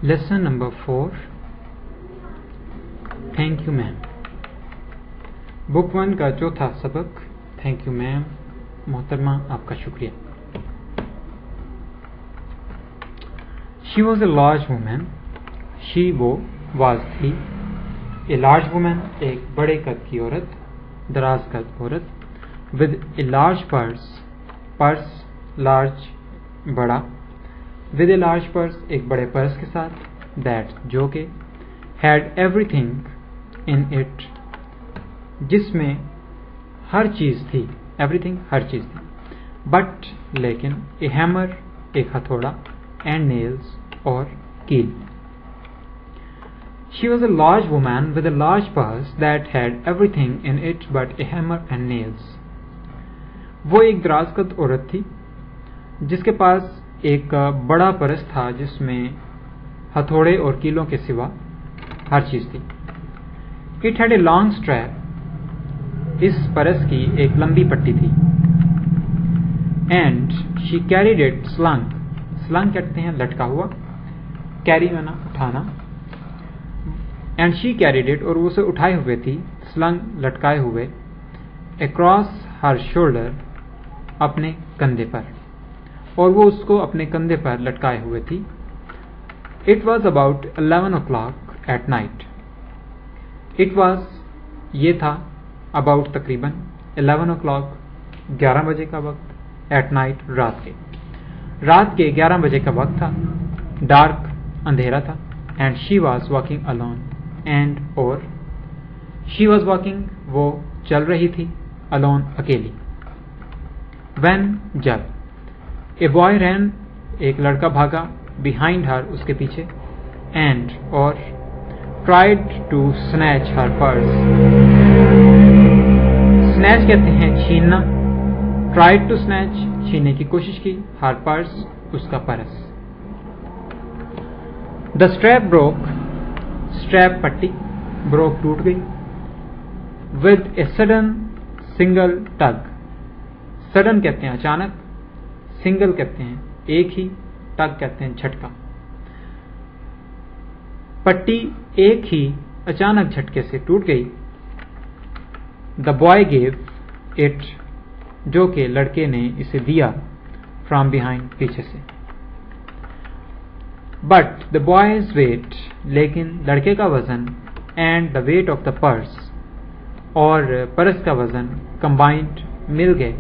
Lesson number 4 thank you ma'am. Book 1 کا چوتھا سبق تھینک یو میم. محترمہ آپ کا شکریہ. She was a large woman. She وہ واز تھی. اے لارج وومین ایک بڑے قد کی عورت, دراز قد عورت. With a large purse, purse large بڑا. ود اے لارج پرس ایک بڑے پرس کے ساتھ. دیٹ جو کہ. ہیڈ ایوری تھنگ ان اٹ جس میں ہر چیز تھی. ایوری تھنگ ہر چیز تھی. بٹ لیکن. اے ہیمر ایک ہتھوڑا. اینڈ نیلز اور کیل. She was a large woman with a large purse that had everything in it but a hammer and nails. وہ ایک دراز قد عورت تھی جس کے پاس ایک بڑا پرس تھا جس میں ہتھوڑے اور کیلوں کے سوا ہر چیز تھی. It had a long strap. اس پرس کی ایک لمبی پٹی تھی. And she carried it slung. Slung کہتے ہیں لٹکا ہوا. Carry مانا اٹھانا. اینڈ شی کیریڈ اٹ اور وہ اسے اٹھائے ہوئے تھی. سلنگ لٹکائے ہوئے. اکراس ہر شولڈر اپنے کندھے پر, اور وہ اس کو اپنے کندھے پر لٹکائے ہوئے تھی. It was about 11 o'clock at night. It was یہ تھا. اباؤٹ تقریباً. 11 o'clock 11 بجے کا وقت. ایٹ نائٹ رات کے. رات کے 11 بجے کا وقت تھا. ڈارک اندھیرا تھا. And she was walking alone. And اور شی واز واکنگ وہ چل رہی تھی. alone اکیلی. when جب. اے بوائے رین ایک لڑکا بھاگا. behind her اس کے پیچھے. اینڈ اور tried to snatch her purse. snatch کہتے ہیں چھیننا. tried to snatch چھیننے کی کوشش کی. her purse اس کا purse. the strap broke. Strap پٹی. بروک ٹوٹ گئی. With a sudden single tug. Sudden کہتے ہیں اچانک. سنگل کہتے ہیں ایک ہی. ٹگ کہتے ہیں جھٹکا. پٹی ایک ہی اچانک جھٹکے سے ٹوٹ گئی. دا بوائے گیو اٹ جو کہ لڑکے نے اسے دیا. فرام بیہائنڈ پیچھے سے. بٹ دا بوائز ویٹ لیکن لڑکے کا وزن. And the weight of the purse اور پرس کا وزن. کمبائنڈ مل گئے.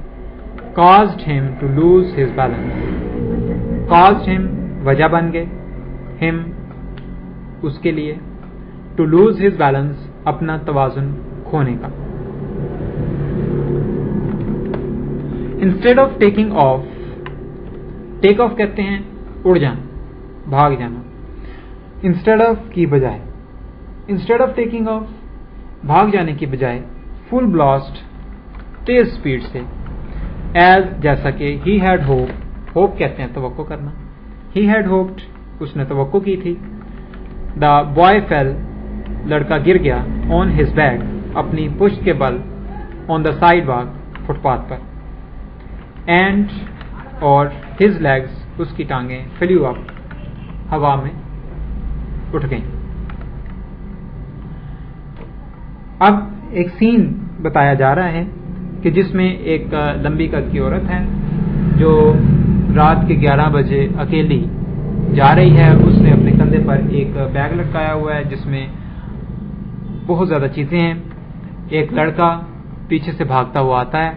Caused him to lose his balance. Caused him وجہ بن گئے. ہم اس کے لیے. ٹو لوز ہز بیلنس اپنا توازن کھونے کا. Instead of taking of. Take of کہتے ہیں اڑ جانا, بھاگ جانا. انسٹیڈ آف کی بجائے. انسٹیڈ آف ٹیکنگ آف بھاگ جانے کی بجائے. فل بلاسٹ تیز اسپیڈ سے. ایز جیسا کہ. He had hope. ہوپ کہتے ہیں توقع کرنا. ہی ہیڈ ہوپڈ اس نے توقع کی تھی. دا بوائے فیل لڑکا گر گیا. آن ہز بیک اپنی پشت کے بل. On the sidewalk footpath پر. اینڈ اور ہز لیگز اس کی ٹانگیں. فلیو اپ ہوا میں اٹھ گئیں. اب ایک سین بتایا جا رہا ہے کہ جس میں ایک لمبی قد کی عورت ہے جو رات کے 11 بجے اکیلی جا رہی ہے. اس نے اپنے کندھے پر ایک بیگ لٹکایا ہوا ہے جس میں بہت زیادہ چیزیں ہیں. ایک لڑکا پیچھے سے بھاگتا ہوا آتا ہے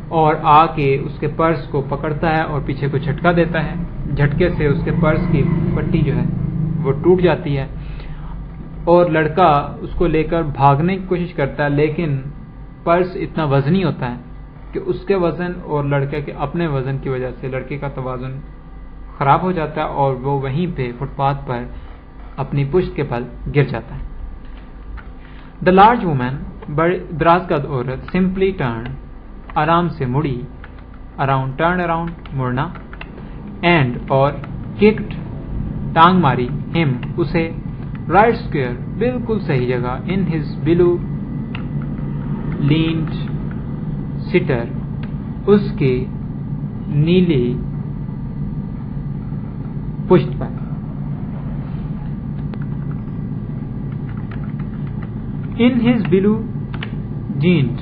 اور آ کے اس کے پرس کو پکڑتا ہے اور پیچھے کو جھٹکا دیتا ہے. جھٹکے سے اس کے پرس کی پٹی جو ہے وہ ٹوٹ جاتی ہے اور لڑکا اس کو لے کر بھاگنے کی کوشش کرتا ہے, لیکن پرس اتنا وزنی ہوتا ہے کہ اس کے وزن اور لڑکے کے اپنے وزن کی وجہ سے لڑکے کا توازن خراب ہو جاتا ہے اور وہ وہیں پہ فٹ پاتھ پر اپنی پشت کے بل گر جاتا ہے. دا لارج وومین دراز قد عورت. سمپلی ٹرن آرام سے مڑی. اراؤنڈ ٹرن اراؤنڈ مڑنا. اینڈ اور ککڈ ٹانگ ماری. ہم اسے. رائٹ اسکوئر بالکل صحیح جگہ. ان ہز بلو لینڈ سٹر اس کی نیلی پشت پر. In his blue jeans,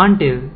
until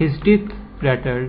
his teeth rattled,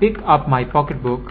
pick up my pocket book,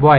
boy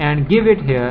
and give it here,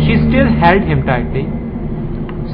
She still held him tightly,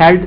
held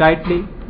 tightly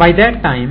By that time,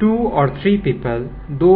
2 or 3 people, 2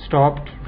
stopped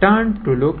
turned to look,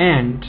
and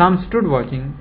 some stood watching,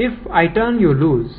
If I turn you loose,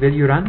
will you run,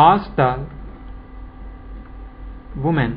Asked the woman,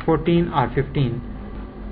14 or 15,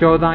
14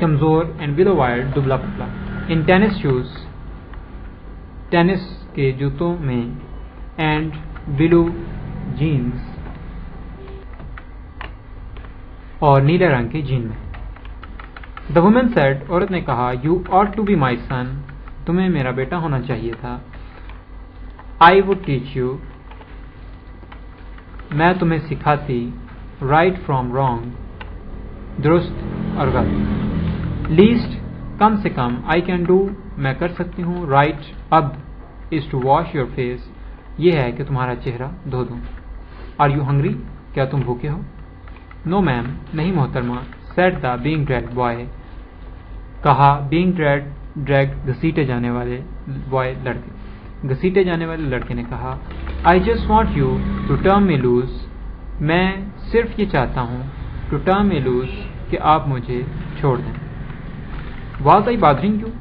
کمزور and blue wire دبلا پتلا. ان tennis shows tennis کے جوتوں میں and blue jeans اور نیلے رنگ کی جین میں. The woman said, عورت نے کہا, You ought to be my son. تمہیں میرا بیٹا ہونا چاہیے تھا. I would teach you. میں تمہیں سکھاتی. Right from wrong. درست اور غلط. Least کم سے کم I can do میں کر سکتی ہوں. Right اب is to wash your face. یہ ہے کہ تمہارا چہرہ دھو دوں. Are you hungry? کیا تم بھوکے ہو؟ No ma'am. نہیں محترمہ. Said the being dragged boy. کہا being dragged گھسیٹے جانے والے بوائے لڑکے. گھسیٹے جانے والے لڑکے نے کہا I just want you to turn me loose. میں صرف یہ چاہتا ہوں to turn me loose کہ آپ مجھے چھوڑ دیں. Was I bothering you?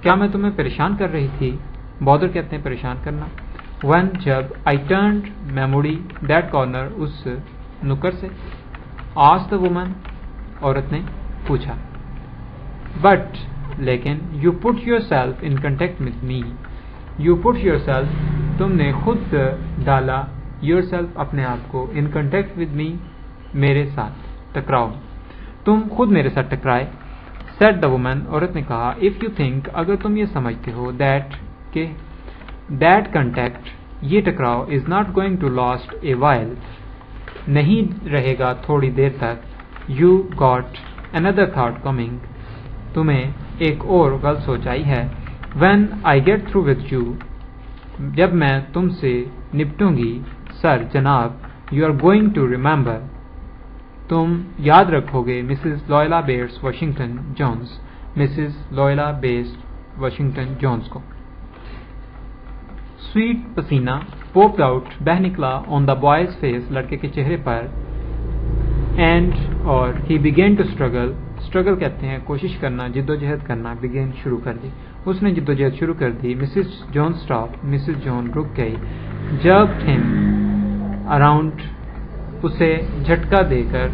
کیا میں تمہیں پریشان کر رہی تھی؟ bother کہتے ہیں پریشان کرنا. When جب I turned میں مڑی that corner اس نکر سے. Asked the woman عورت نے پوچھا. But لیکن you put yourself in contact with me. You put yourself تم نے خود ڈالا yourself اپنے آپ کو in contact with me میرے ساتھ ٹکراؤ. تم خود میرے ساتھ ٹکرائے. Said the woman عورت نے کہا if you think اگر تم یہ سمجھتے ہو that کہ that contact یہ ٹکراؤ is not going to last a while نہیں رہے گا تھوڑی دیر تک. You got another thought coming. تمہیں ایک اور غلط سوچ آئی ہے. When I get through with you جب میں تم سے نپٹوں گی سر جناب. You are going to remember تم یاد رکھو گے Mrs Luella Bates Washington Jones. Mrs Luella Bates Washington Jones کو. سویٹ پسینہ پوپڈ آؤٹ بہ نکلا آن دا بوائز فیس لڑکے کے چہرے پر. اینڈ اور he began to struggle. Struggle کہتے ہیں کوشش کرنا جد و جہد کرنا. بگین شروع کر دی. اس نے جد و جہد شروع کر دی. مسز جون اسٹاپ مسز جون رک گئی. جب ہم اراؤنڈ اسے جھٹکا دے کر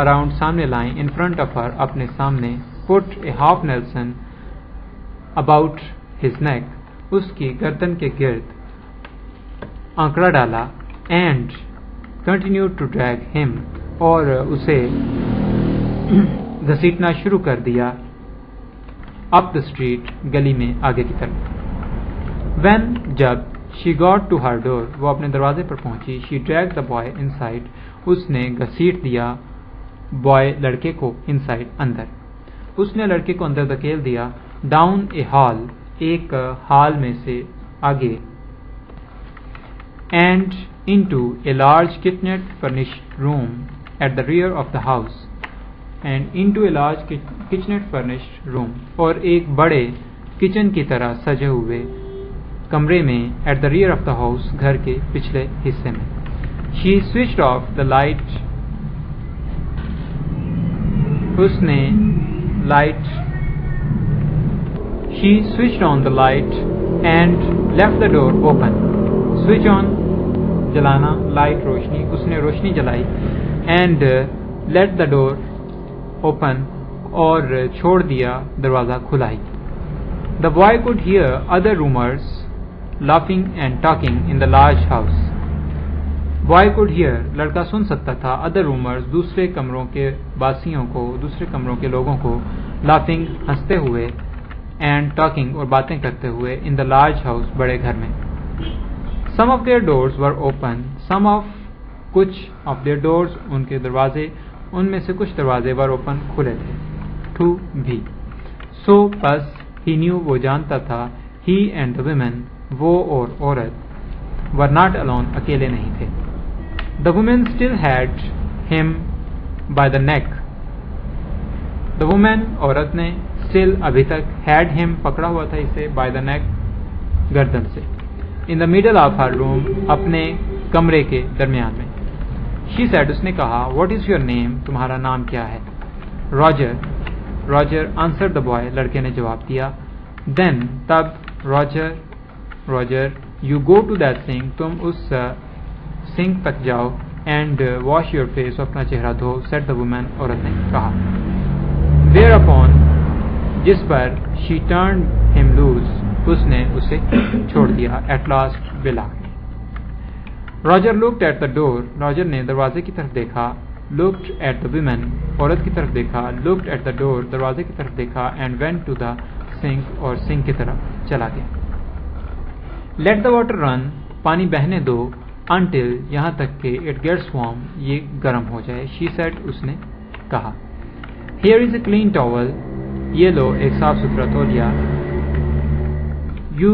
اراؤنڈ سامنے لائیں ان فرنٹ آف ہر اپنے سامنے. Put a half nelson about his neck اس کی گردن کے گرد آنکڑا ڈالا. اینڈ کنٹینیو ٹو ڈریگ ہم اور اسے گھسیٹنا شروع کر دیا اپ دا اسٹریٹ گلی میں آگے کی طرف. وین جب شی گاٹ ٹو ہر ڈور وہ اپنے دروازے پر پہنچی. She drag the boy inside اس نے گھسیٹ دیا بوائے لڑکے کو ان سائڈ اندر. اس نے لڑکے کو اندر دھکیل دیا. ڈاؤن اے ہال ایک ہال میں سے آگے. And into a large kitchenette furnished room at the rear of the house. And into a large kitchenette furnished room اور ایک بڑے کچن کی طرح سجے ہوئے کمرے میں at the rear of the house گھر کے پچھلے حصے میں. She switched off the light اس نے light She switched on the light and left the door open. Switch on جلانا light روشنی. اس نے روشنی جلائی. And let the door open اور چھوڑ دیا دروازہ کھلا ہی. The boy could hear other roomers laughing and talking in the large house. Boy could hear لڑکا سن سکتا تھا other roomers دوسرے کمروں کے باسیوں کو دوسرے کمروں کے لوگوں کو laughing ہنستے ہوئے اینڈ ٹاکنگ اور باتیں کرتے ہوئے ان دا لارج ہاؤس بڑے گھر میں. Some of their doors were open some of کچھ آف دیئر ڈورز ان کے دروازے ان میں سے کچھ دروازے ور اوپن کھلے تھے. ٹو بھی. سو بس ہی نیو وہ جانتا تھا. ہی اینڈ دا ویمن وہ اور عورت ور ناٹ الون اکیلے نہیں تھے. The woman still held him by the neck. The woman عورت نے اسٹل ابھی تک ہیڈ ہم پکڑا ہوا تھا اسے بائی دا نیک گردن سے. ان دا میڈل آف ہر روم اپنے کمرے کے درمیان میں. شی سیڈ اس نے کہا واٹ از یور نیم تمہارا نام کیا ہے. Roger. Roger answer the boy لڑکے نے جواب دیا. دین تب Roger Roger you go to that sink تم اس سنک تک جاؤ اینڈ واش یور فیس اپنا چہرہ دھو. سیٹ دا وومین عورت نے کہا. Whereupon, جس پر she turned him loose, اس نے اسے چھوڑ دیا. At last, بلا. Roger looked at the door. Roger نے دروازے کی طرف دیکھا. Looked at the woman. عورت کی طرف دیکھا. Looked at the door. دروازے کی طرف دیکھا. And went to the sink. اور سنک کی طرف چلا گیا. Let the water run. پانی بہنے دو. Until, یہاں تک کہ it gets warm. یہ گرم ہو جائے. She said. اس نے کہا. Here is a clean towel. یہ لو ایک صاف ستھرا تولیہ. You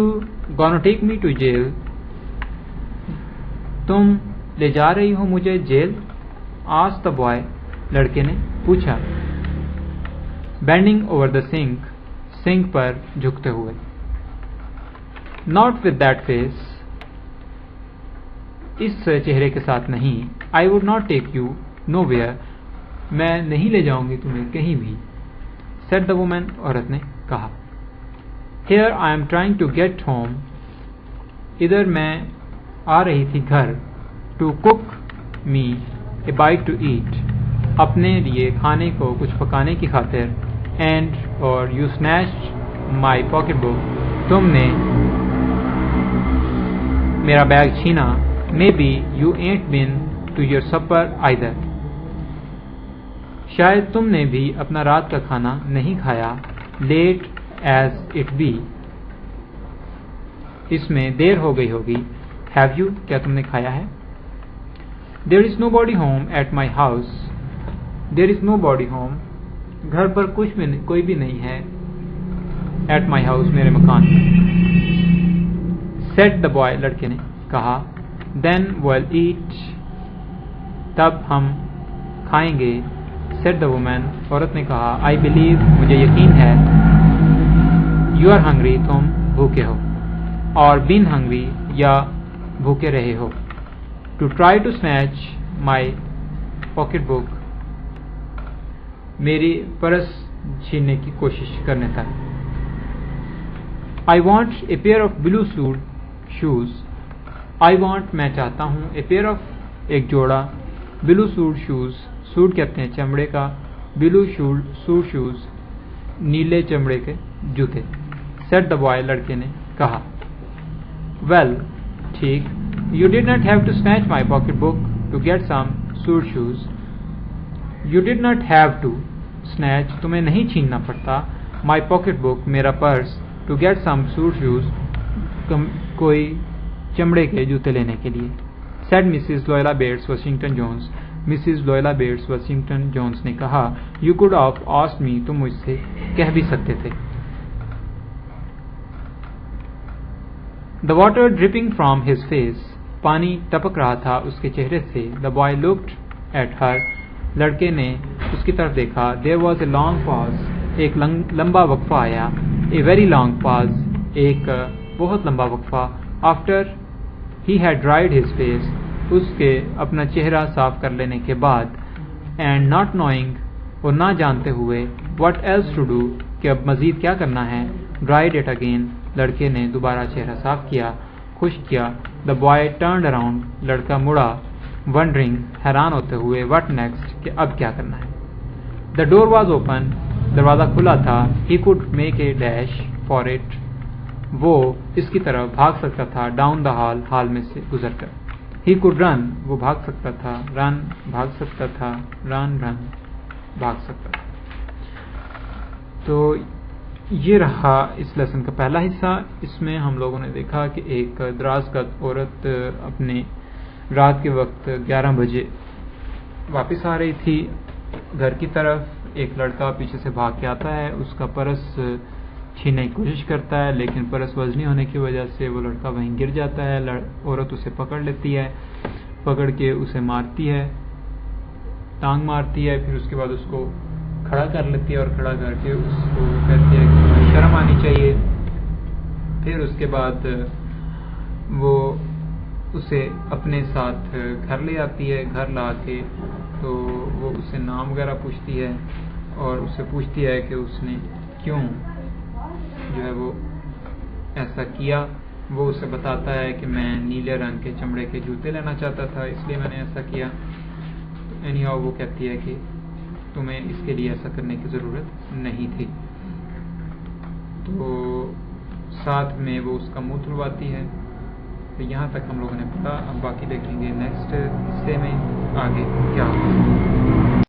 gonna take me to jail. تم لے جا رہی ہو مجھے جیل. Asked the boy. لڑکے نے پوچھا. Bending over the sink. Sink پر جھکتے ہوئے. Not with that face. اس چہرے کے ساتھ نہیں. I would not take you nowhere. میں نہیں لے جاؤں گی تمہیں کہیں بھی. Said the woman. عورت نے کہا. Here I am trying to get home. ادھر میں آ رہی تھی گھر. To cook me a bite to eat. اپنے لیے کھانے کو کچھ پکانے کی خاطر. And or you snatched my pocket book. تم نے میرا بیگ چھینا. Maybe you ain't been to your supper either. شاید تم نے بھی اپنا رات کا کھانا نہیں کھایا. Late as it be. اس میں دیر ہو گئی ہوگی. Have you. کیا تم نے کھایا ہے. There is nobody home at my house. There is nobody home. گھر پر کوئی بھی نہیں ہے. At my house. میرے مکان میں. Said the boy. لڑکے نے کہا. Then we'll eat. تب ہم کھائیں گے. Said the woman. عورت نے کہا. I believe. مجھے یقین ہے. You are hungry. تم بھوکے ہو. اور been hungry. یا بھوکے رہے ہو. To try to snatch my pocket book. میری پرس چھیننے کی کوشش کرنے تک. I want a pair of blue suede shoes. I want. میں چاہتا ہوں. A pair of. ایک جوڑا. Blue suede shoes. سوٹ کہتے ہیں چمڑے کا. Blue suede shoes. نیلے چمڑے کے جوتے. Said the boy. لڑکے نے کہا. Well. ٹھیک. You did not have to snatch my pocket book to get some suede shoes. You did not have to snatch. تمہیں نہیں چھیننا پڑتا. My pocket book. میرا purse. To get some suede shoes. کوئی چمڑے کے جوتے لینے کے لیے. Said Mrs. Loyola Bates Washington Jones. Mrs. Loyola Bates Washington Jones نے کہا. You could have asked me. تم مجھ سے کہہ بھی سکتے تھے. The water dripping from his face. پانی ٹپک رہا تھا اس کے چہرے سے. The boy looked at her. لڑکے نے اس کی طرف دیکھا. There was a long pause. ایک لمبا وقفہ آیا. A very long pause. ایک بہت لمبا وقفہ. After he had dried his face. اس کے اپنا چہرہ صاف کر لینے کے بعد. And not knowing. اور نہ جانتے ہوئے. What else to do. کہ اب مزید کیا کرنا ہے. Dried it again. لڑکے نے دوبارہ چہرہ صاف کیا. خشک کیا. The boy turned around. لڑکا مڑا. Wondering. حیران ہوتے ہوئے. What next. کہ اب کیا کرنا ہے. The door was open. دروازہ کھلا تھا. He could make a dash for it. وہ اس کی طرف بھاگ سکتا تھا. Down the hall. ہال میں سے گزر کر. He could run. وہ بھاگ سکتا تھا. Run. بھاگ سکتا تھا. Run. بھاگ سکتا تھا. تو یہ رہا اس لیسن کا پہلا حصہ. اس میں ہم لوگوں نے دیکھا کہ ایک دراز قد عورت اپنے رات کے وقت 11 بجے واپس آ رہی تھی گھر کی طرف. ایک لڑکا پیچھے سے بھاگ کے آتا ہے. اس کا پرس چھیننے کی کوشش کرتا ہے لیکن پرس وزنی ہونے کی وجہ سے وہ لڑکا وہیں گر جاتا ہے. عورت اسے پکڑ لیتی ہے. پکڑ کے اسے مارتی ہے. ٹانگ مارتی ہے. پھر اس کے بعد اس کو کھڑا کر لیتی ہے اور کھڑا کر کے اس کو کہتی ہے کہ شرم آنی چاہیے. پھر اس کے بعد وہ اسے اپنے ساتھ گھر لے آتی ہے. گھر لا کے تو وہ اسے نام وغیرہ پوچھتی ہے اور اسے پوچھتی ہے کہ اس نے کیوں جو ہے وہ ایسا کیا. وہ اسے بتاتا ہے کہ میں نیلے رنگ کے چمڑے کے جوتے لینا چاہتا تھا اس لیے میں نے ایسا کیا. اینی ہاؤ وہ کہتی ہے کہ تمہیں اس کے لیے ایسا کرنے کی ضرورت نہیں تھی. تو ساتھ میں وہ اس کا منہ دھلواتی ہے. تو یہاں تک ہم لوگوں نے پڑھا. اب باقی دیکھیں گے نیکسٹ حصے میں آگے کیا ہوگا.